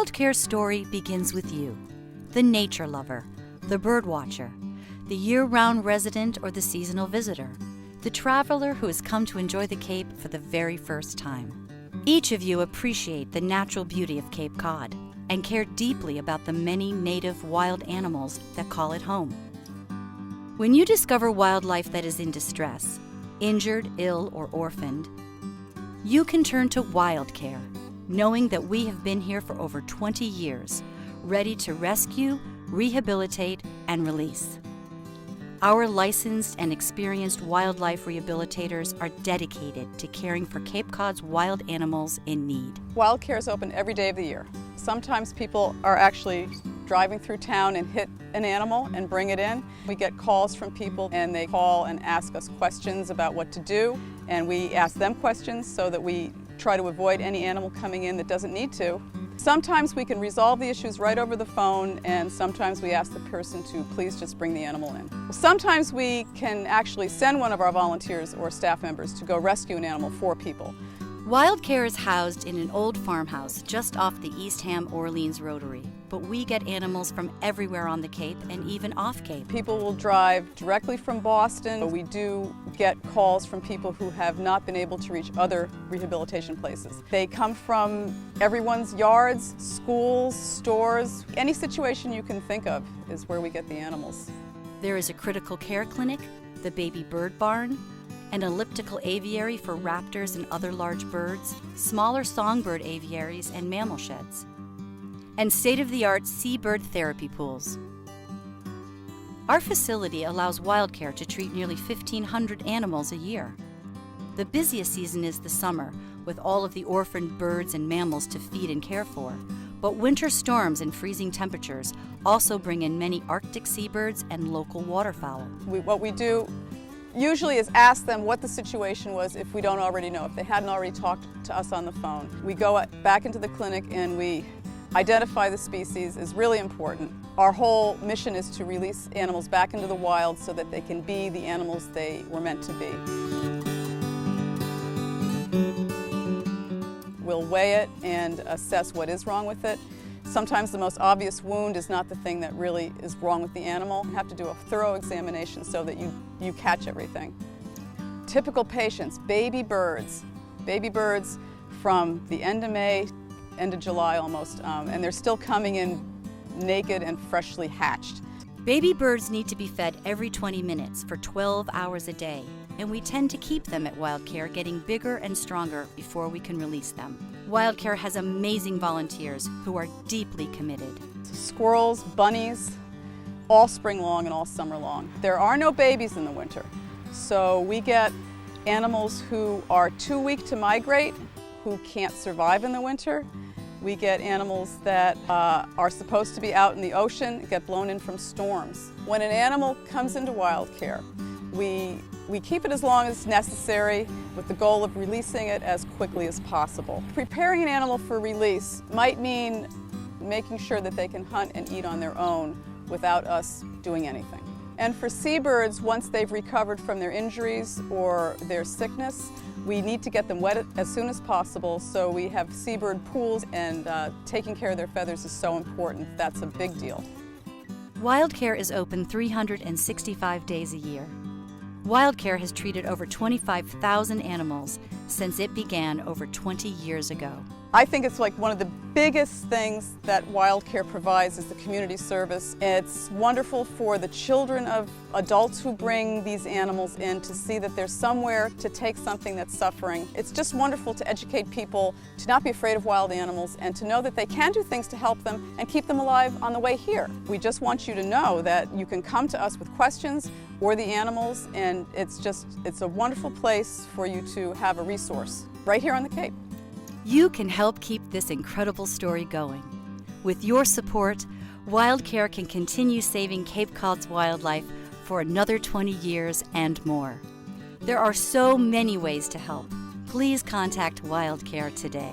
WildCare's story begins with you, the nature lover, the bird watcher, the year-round resident or the seasonal visitor, the traveler who has come to enjoy the Cape for the very first time. Each of you appreciate the natural beauty of Cape Cod and care deeply about the many native wild animals that call it home. When you discover wildlife that is in distress, injured, ill, or orphaned, you can turn to WildCare, knowing that we have been here for over 20 years, ready to rescue, rehabilitate, and release. Our licensed and experienced wildlife rehabilitators are dedicated to caring for Cape Cod's wild animals in need. WildCare is open every day of the year. Sometimes people are actually driving through town and hit an animal and bring it in. We get calls from people and they call and ask us questions about what to do, and we ask them questions so that we try to avoid any animal coming in that doesn't need to. Sometimes we can resolve the issues right over the phone, and sometimes we ask the person to please just bring the animal in. Sometimes we can actually send one of our volunteers or staff members to go rescue an animal for people. WildCare is housed in an old farmhouse just off the Eastham Orleans Rotary, but we get animals from everywhere on the Cape and even off Cape. People will drive directly from Boston. We do get calls from people who have not been able to reach other rehabilitation places. They come from everyone's yards, schools, stores. Any situation you can think of is where we get the animals. There is a critical care clinic, the baby bird barn, an elliptical aviary for raptors and other large birds, smaller songbird aviaries and mammal sheds, and state-of-the-art seabird therapy pools. Our facility allows WildCare to treat nearly 1,500 animals a year. The busiest season is the summer, with all of the orphaned birds and mammals to feed and care for, but winter storms and freezing temperatures also bring in many Arctic seabirds and local waterfowl. What we do usually is ask them what the situation was if we don't already know, if they hadn't already talked to us on the phone. We go back into the clinic and we identify the species is really important. Our whole mission is to release animals back into the wild so that they can be the animals they were meant to be. We'll weigh it and assess what is wrong with it. Sometimes the most obvious wound is not the thing that really is wrong with the animal. You have to do a thorough examination so that you catch everything. Typical patients, baby birds. Baby birds from the end of May, end of July almost, and they're still coming in naked and freshly hatched. Baby birds need to be fed every 20 minutes for 12 hours a day, and we tend to keep them at WildCare getting bigger and stronger before we can release them. WildCare has amazing volunteers who are deeply committed. Squirrels, bunnies, all spring long and all summer long. There are no babies in the winter, so we get animals who are too weak to migrate, who can't survive in the winter. We get animals that are supposed to be out in the ocean, get blown in from storms. When an animal comes into WildCare, we keep it as long as necessary with the goal of releasing it as quickly as possible. Preparing an animal for release might mean making sure that they can hunt and eat on their own without us doing anything. And for seabirds, once they've recovered from their injuries or their sickness, we need to get them wet as soon as possible, so we have seabird pools, and taking care of their feathers is so important. That's a big deal. WildCare is open 365 days a year. WildCare has treated over 25,000 animals since it began over 20 years ago. I think it's like one of the biggest things that WildCare provides is the community service. It's wonderful for the children of adults who bring these animals in to see that there's somewhere to take something that's suffering. It's just wonderful to educate people to not be afraid of wild animals and to know that they can do things to help them and keep them alive on the way here. We just want you to know that you can come to us with questions or the animals, and it's a wonderful place for you to have a resource right here on the Cape. You can help keep this incredible story going. With your support, WildCare can continue saving Cape Cod's wildlife for another 20 years and more. There are so many ways to help. Please contact WildCare today.